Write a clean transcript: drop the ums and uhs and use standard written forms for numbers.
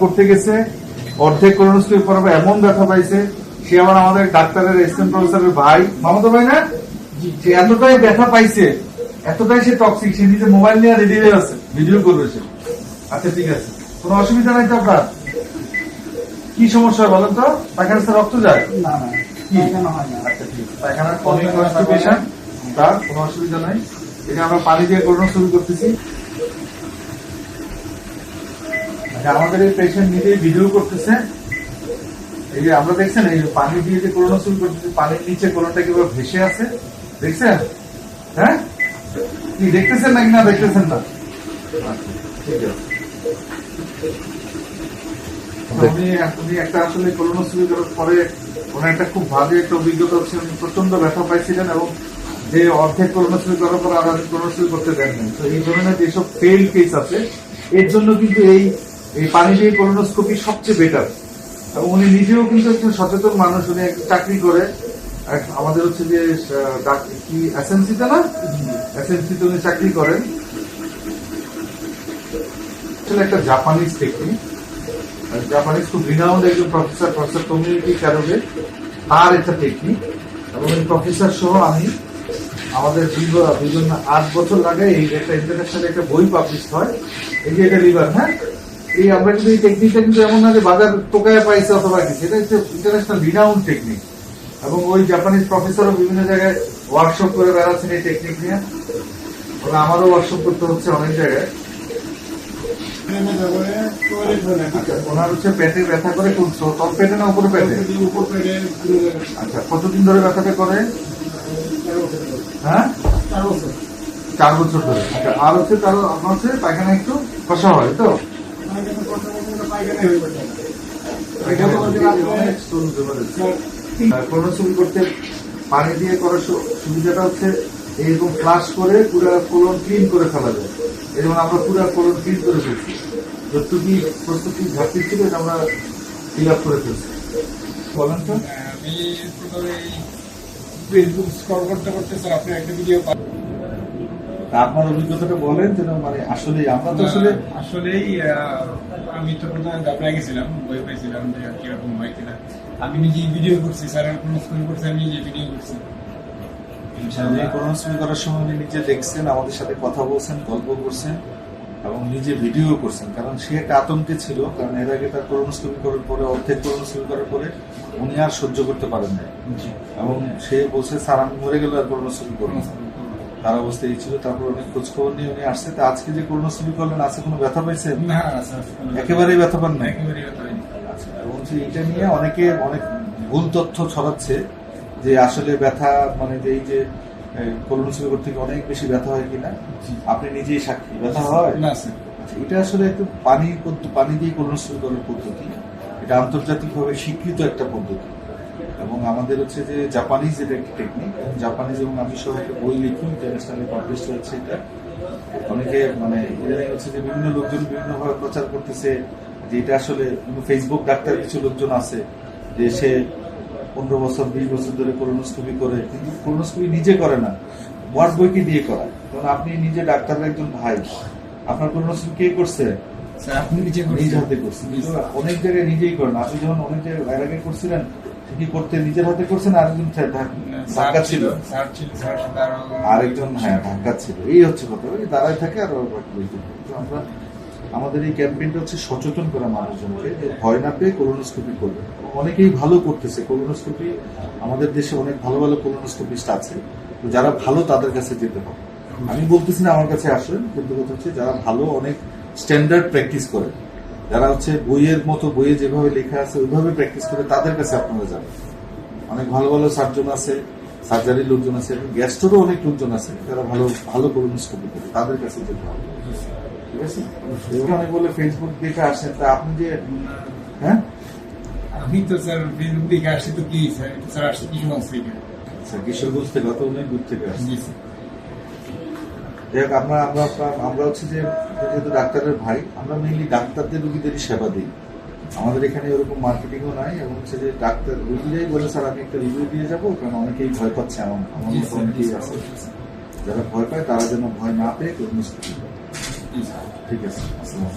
করতে গেছে, অর্ধেক কোলোনোস্কোপি পরে এমন ব্যথা পাইছে, সে আবার আমাদের ডাক্তারের অ্যাসিস্ট্যান্ট প্রফেসরের ভাই, মামাতো ভাই না, সে এতটাই ব্যথা পাইছে, এতটাই সে টক্সিক, সে নিজে মোবাইল নিয়ে রেডি হয়ে আছে, ভিডিও করবে সে। আচ্ছা ঠিক আছে, কোনো অসুবিধা নাই তো আপনার? কি সমস্যা বলেন তো? পায়খানা থেকে রক্ত যায়? না না, পায়খানা হয় না। আচ্ছা ঠিক আছে, পায়খানার ক্রনিক কনস্টিপেশন, তার কোনো অসুবিধা নাই। এটা আমরা পানি দিয়ে কোলোনোস্কোপি করতেছি। আমাদের এই পেশেন্ট নিজেই ভিডিও করতেছে। এই যে আমরা দেখছেন, এই পানি দিয়ে যে কোলোনোস্কোপি করতেছে, পানির নিচে কোলনটা কিভাবে ভেসে আছে দেখছেন? হ্যাঁ, কি দেখতেছেন নাকি না দেখতেছেন না? আচ্ছা ঠিক আছে। উনি একটা আসলে কোলোনোস্কোপি করার পরে ওনার একটা খুব ভালো একটা অভিজ্ঞতা হচ্ছে, উনি প্রচন্ড ব্যথা পাইছিলেন এবং যে অর্ধেক কোলোনোস্কোপি করার পর আর কোলোনোস্কোপি করতে দেন নাই। তো এই ধরনের যেসব ফেল কেস আছে, এর জন্য কিন্তু এই পানি দিয়ে কোলোনোস্কোপি সবচেয়ে বেটার। উনি নিজেও কিন্তু একজন সচেতন মানুষ, উনি চাকরি করে আমাদের হচ্ছে যে কি এসএমসিতে না, এসএমসিতে উনি চাকরি করেন। একটা জাপানিজ টেকনিক, জাপানিজ খুব রিনাউন্ড একজন প্রফেসর কমিউনিটি ক্যারোগে, তার একটা টেকনিক। এবং এই প্রফেসর সহ আমি আমাদের দুজন 8 বছর লাগে এই একটা ইন্টারন্যাশনাল একটা বই পাবলিশ হয়, এই যে এটা লিভার। হ্যাঁ, এই আমরা কিন্তু এই টেকনিকটা কিন্তু এমন না যে বাজার টোকায় পাইছে অথবা কিছু, এটা হচ্ছে ইন্টারন্যাশনাল রিনাউন্ড টেকনিক। এবং ওই জাপানিজ প্রফেসরও বিভিন্ন জায়গায় ওয়ার্কশপ করে বেড়াচ্ছেন এই টেকনিক নিয়ে। ওরা আমারও ওয়ার্কশপ করতে হচ্ছে অনেক জায়গায়। ওনার হচ্ছে পেটে ব্যথা করে, তল পেটে না উপর পেটে? আচ্ছা, কতদিন ধরে ব্যথাটা করে? হ্যাঁ, 4 বছর ধরে। আচ্ছা, আর হচ্ছে তারও আপনার হচ্ছে পায়খানা একটু কষা হয় তো? কোলোনোস্কোপি করতে পানি দিয়ে করার সুবিধাটা হচ্ছে এইরকম ফ্লাশ করে পুরো কোলন ক্লিন করে ফেলা যায়। এই যেমন আমরা পুরো কোলন ক্লিন করে ফেলছি, যতটুকু প্রস্তুতি ঘাটতি ছিল এটা আমরা ফিল আপ করে ফেলছি। বলেন তো। আমি প্রথমে ফেসবুক স্ক্রল করতে করতে স্যার আপনি একটা ভিডিও আপনার অভিজ্ঞতাটা বলেন, যেন মানে আসলে আমরা তো আসলেই আমি তো প্রথমে দাবড়ায় গেছিলাম, বই পাইছিলাম যে কিরকম হয় কিনা। আমি নিজে ভিডিও করছি, স্যার কোন করছি, আমি নিজে ভিডিও করছি। কোলোনোস্কোপি করার সময় উনি নিজে দেখছেন, আমাদের সাথে কথা বলছেন, গল্প করছেন এবং নিজে ভিডিও করছেন। কারণ সে একটা আতঙ্কে ছিল, কারণ এর আগে তার কোলোনোস্কোপি করার পরে, অর্ধেক কোলোনোস্কোপি করার পরে উনি আর সহ্য করতে পারেন না এবং সে বলছে স্যার আমি মরে গেলে আর কোলোনোস্কোপি করবো না। তার অবস্থা এই ছিল। তারপর অনেক খোঁজ খবর নিয়ে উনি আসছে। তা আজকে যে কোলোনোস্কোপি করলেন, আছে কোনো ব্যথা পাইছে? না, একেবারেই ব্যথা পান না? একেবারেই ব্যথা পাইনি। আচ্ছা, এবং এটা নিয়ে অনেকে অনেক ভুল তথ্য ছড়াচ্ছে যে আসলে ব্যথা মানে যে এই যে কোলোনোস্কোপি করতে অনেক বেশি ব্যথা হয় কিনা। আপনি নিজেই সাক্ষী, ব্যথা হয় না। এটা আসলে একটু পানি দিয়ে কোলোনোস্কোপি করার পদ্ধতি, এটা আন্তর্জাতিকভাবে স্বীকৃত একটা পদ্ধতি। এবং আমাদের হচ্ছে যে জাপানিজ এটা একটা টেকনিক, জাপানিজ, এবং আমি সহ একটা বই লিখি, ইন্টারন্যাশনালি পাবলিশ হচ্ছে। এটা অনেকে মানে হচ্ছে যে বিভিন্ন লোকজন বিভিন্নভাবে প্রচার করতেছে যে এটা আসলে ফেসবুক ডাক্তার কিছু লোকজন আছে যে সে 15 বছর 20 বছর ধরে কোলোনোস্কোপি করে, কিন্তু কোলোনোস্কোপি নিজে করে না, ওয়ার্ড বইকে দিয়ে করায়। কারণ আপনি নিজে ডাক্তারের একজন ভাই, আপনার কোলোনোস্কোপি কে করছে? আপনি নিজ হাতে করছেন। অনেক জায়গায় নিজেই করেন। আপনি যখন অনেক জায়গায় এর আগে করছিলেন, কি করতে নিজের হাতে করছেন, আরেকজন ঢাকা ছিল, আরেকজন হ্যাঁ ঢাকা ছিল। এই হচ্ছে কথা, দাঁড়ায় থাকে। আর আমরা আমাদের এই ক্যাম্পেইনটা হচ্ছে সচেতন করা মানুষজনকে যে ভয় না পেয়ে কোলোনোস্কোপি করবে। অনেকেই ভালো করতেছে কোলোনোস্কোপি, আমাদের দেশে অনেক ভালো ভালো কোলোনোস্কোপিস্ট আছে। যারা ভালো তাদের কাছে যেতে হবে। আমি বলতেছি না আমার কাছে আসেন, কিন্তু কথা হচ্ছে যারা ভালো, অনেক স্ট্যান্ডার্ড প্র্যাকটিস করে, যারা হচ্ছে বইয়ের মতো, বইয়ে যেভাবে লেখা আছে ওইভাবে প্র্যাকটিস করে, তাদের কাছে আপনারা যাবেন। অনেক ভালো ভালো সার্জন আছে, সার্জারির লোকজন আছে, গ্যাস্ট্রোরও অনেক লোকজন আছে যারা ভালো ভালো কোলোনোস্কোপি করে, তাদের কাছে যেতে হবে। ঠিক আছে? অনেক বলে ফেসবুক দেখে আসেন, তা আপনি যে হ্যাঁ, আমি তো স্যার ফেসবুক দেখে আসছি। তো কি স্যার আসছি কিশোরগঞ্জ থেকে। আচ্ছা, কিশোরগঞ্জ থেকে, অত অনেক দূর থেকে আসছি। যাই হোক, আমরা হচ্ছে যে যেহেতু ডাক্তারের ভাই, আমরা মেইনলি ডাক্তারদের রোগীদেরই সেবা দিই। আমাদের এখানে ওরকম মার্কেটিংও নাই। এবং হচ্ছে যে ডাক্তার রোগীরাই বলে স্যার আমি একটা রিভিউ দিয়ে যাবো, কারণ অনেকেই ভয় পাচ্ছে। আমার মতো অনেকেই আছে যারা ভয় পায়, তারা যেন ভয় না পেয়ে কোলোনোস্কোপি করে। ঠিক আছে, আসসালাম।